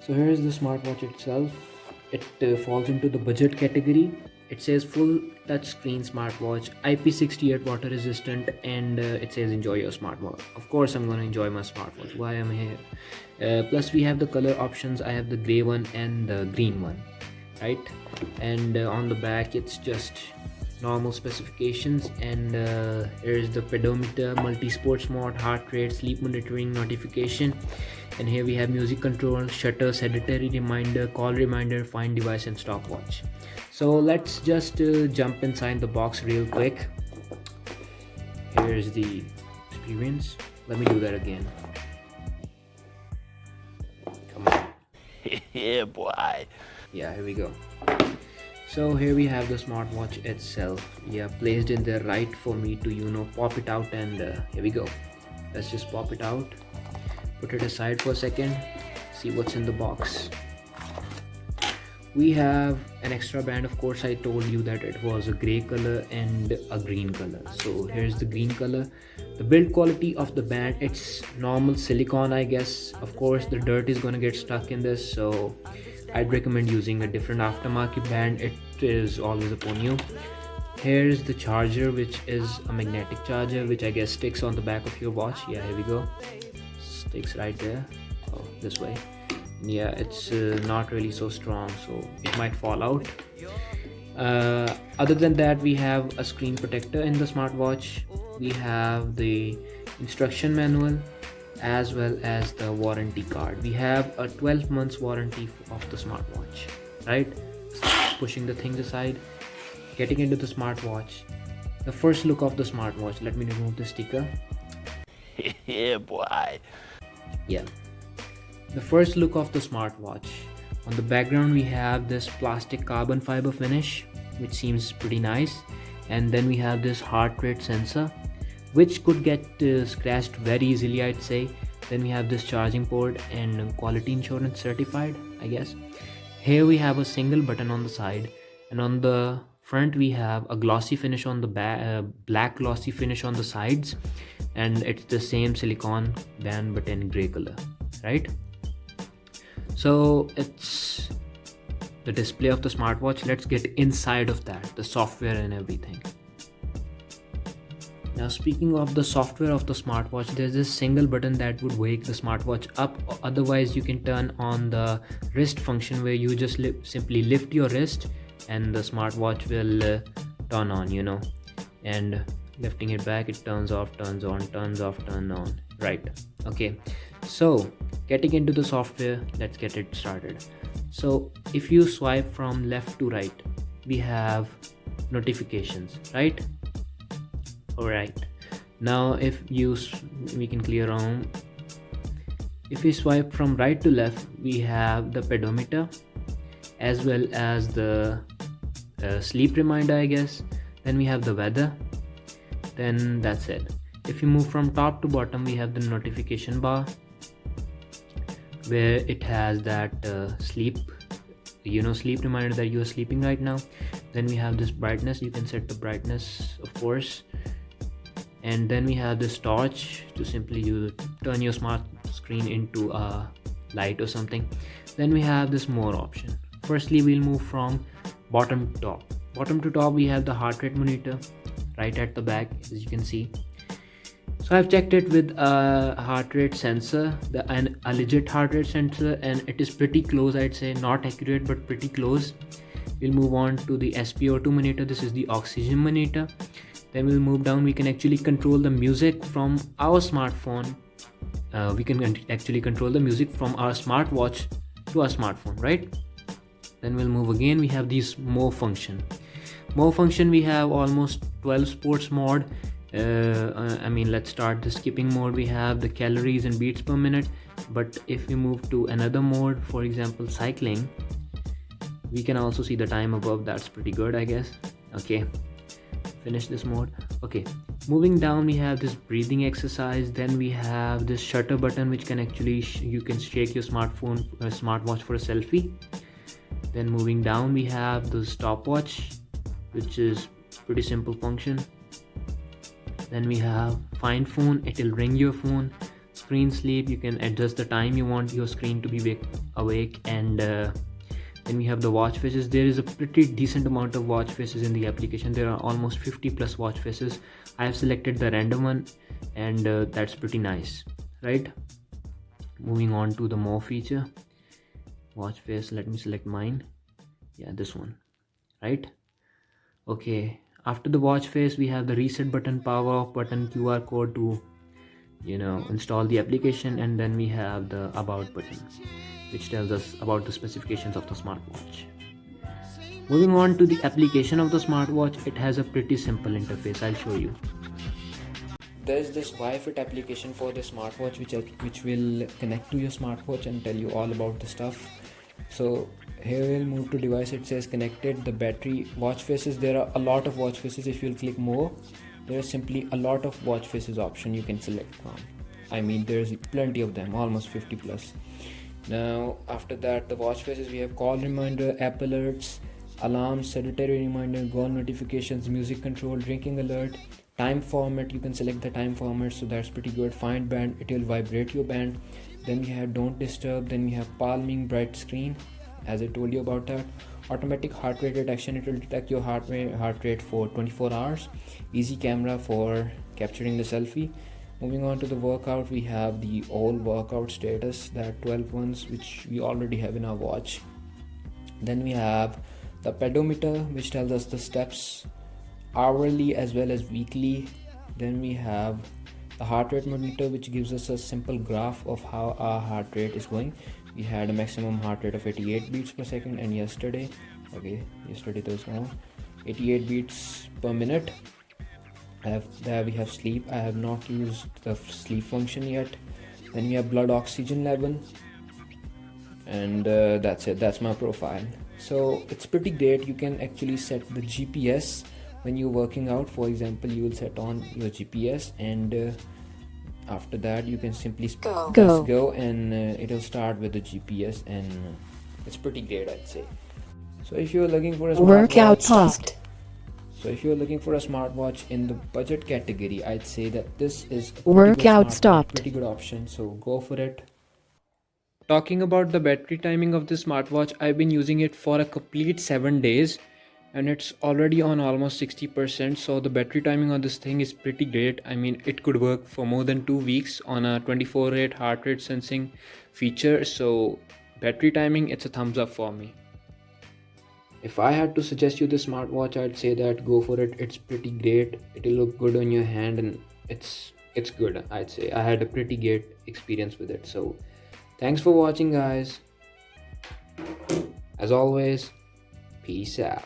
So here is the smartwatch itself. It falls into the budget category. It says full touchscreen smartwatch, IP68 water resistant, and it says enjoy your smartwatch. Of course, I'm gonna enjoy my smartwatch. Why I'm here? Plus, we have the color options. I have the gray one and the green one, right? And on the back, it's just normal specifications. And here's the pedometer, multi-sports mode, heart rate, sleep monitoring, notification. And here we have music control, shutter, sedentary reminder, call reminder, find device, and stopwatch. So let's just jump inside the box real quick. Here's the experience. Let me do that again. Come on. Yeah, boy. Yeah, here we go. So here we have the smartwatch itself. Yeah, placed in there right for me to pop it out, and here we go. Let's just pop it out, put it aside for a second, see what's in the box. We have an extra band. Of course, I told you that it was a gray color and a green color. So here's the green color. The build quality of the band, it's normal silicone, I guess. Of course, the dirt is gonna get stuck in this, so I'd recommend using a different aftermarket band. It is always upon you. Here's the charger, which is a magnetic charger, which I guess sticks on the back of your watch. Yeah, here we go. Sticks right there. Oh, this way. Yeah, it's not really so strong, so it might fall out. Other than that, we have a screen protector in the smartwatch. We have the instruction manual as well as the warranty card. We have a 12 months warranty of the smartwatch, right? Pushing the things aside, getting into the smartwatch. The first look of the smartwatch, let me remove the sticker. Yeah, boy. Yeah, the first look of the smartwatch. On the background we have this plastic carbon fiber finish, which seems pretty nice. And then we have this heart rate sensor, which could get scratched very easily, I'd say. Then we have this charging port and quality insurance certified, I guess. Here we have a single button on the side, and on the front we have a glossy finish on the back, black glossy finish on the sides, and it's the same silicone band but in gray color, right? So it's the display of the smartwatch. Let's get inside of that, the software and everything. Now, speaking of the software of the smartwatch, there's this single button that would wake the smartwatch up. Otherwise, you can turn on the wrist function, where you just simply lift your wrist and the smartwatch will turn on, and lifting it back, it turns off, turns on, turns off, turn on, right? Okay, so getting into the software, let's get it started. So if you swipe from left to right, we have notifications, right? All right, now we can clear on. If we swipe from right to left, we have the pedometer as well as the sleep reminder, I guess. Then we have the weather. Then that's it. If you move from top to bottom, we have the notification bar, where it has that sleep reminder that you are sleeping right now. Then we have this brightness. You can set the brightness, of course. And then we have this torch to simply turn your smart screen into a light or something. Then we have this more option. Firstly, we'll move from bottom to top. Bottom to top, we have the heart rate monitor right at the back, as you can see. So I've checked it with a heart rate sensor, a legit heart rate sensor, and it is pretty close, I'd say. Not accurate, but pretty close. We'll move on to the SpO2 monitor. This is the oxygen monitor. Then we'll move down. We can actually control the music from our smartphone. We can actually control the music from our smartwatch to our smartphone, right? Then we'll move again. We have these more function. We have almost 12 sports mode. Let's start the skipping mode. We have the calories and beats per minute. But if we move to another mode, for example cycling, we can also see the time above. That's pretty good, I guess. Okay, finish this mode. Okay, moving down, we have this breathing exercise. Then we have this shutter button, which can actually you can shake your smartwatch for a selfie. Then moving down, we have the stopwatch, which is pretty simple function. Then we have find phone. It will ring your phone. screen sleep, you can adjust the time you want your screen to be awake. And then we have the watch faces. There is a pretty decent amount of watch faces in the application. There are almost 50 plus watch faces. I have selected the random one, and that's pretty nice, right? Moving on to the more feature, watch face. Let me select mine. Yeah, this one, right? Okay, after the watch face we have the reset button, power off button, QR code to install the application, and then we have the about button, which tells us about the specifications of the smartwatch. Moving on to the application of the smartwatch, it has a pretty simple interface. I'll show you. There's this Wi-Fi application for the smartwatch which will connect to your smartwatch and tell you all about the stuff. So here we'll move to device. It says connected. The battery, watch faces, there are a lot of watch faces. If you'll click more, there is simply a lot of watch faces option you can select from. I mean, there's plenty of them, almost 50 plus. Now after that, the watch faces, we have call reminder, app alerts, alarms, sedentary reminder, goal notifications, music control, drinking alert, time format. You can select the time format, so that's pretty good. Find band, it will vibrate your band. Then we have don't disturb. Then we have palming, bright screen, as I told you about that. Automatic heart rate detection, it will detect your heart rate for 24 hours. Easy camera for capturing the selfie. Moving on to the workout, we have the all workout status, that 12 ones which we already have in our watch. Then we have the pedometer, which tells us the steps hourly as well as weekly. Then we have the heart rate monitor, which gives us a simple graph of how our heart rate is going. We had a maximum heart rate of 88 beats per second, and yesterday there was no 88 beats per minute. There we have sleep. I have not used the sleep function yet. Then we have blood oxygen level, and that's it. That's my profile. So it's pretty great. You can actually set the GPS when you're working out. For example, you will set on your GPS, and after that you can simply press go, and it'll start with the GPS, and it's pretty great, I'd say. So if you're looking for a workout stopped. So if you're looking for a smartwatch in the budget category, I'd say that this is a Workout stopped. pretty good option, so go for it. Talking about the battery timing of the smartwatch, I've been using it for a complete 7 days, and it's already on almost 60%. So the battery timing on this thing is pretty great. I mean, it could work for more than 2 weeks on a 24 rate heart rate sensing feature. So battery timing, it's a thumbs up for me. If I had to suggest you the smartwatch, I'd say that go for it. It's pretty great. It'll look good on your hand, and it's good, I'd say. I had a pretty great experience with it. So thanks for watching, guys. As always, peace out.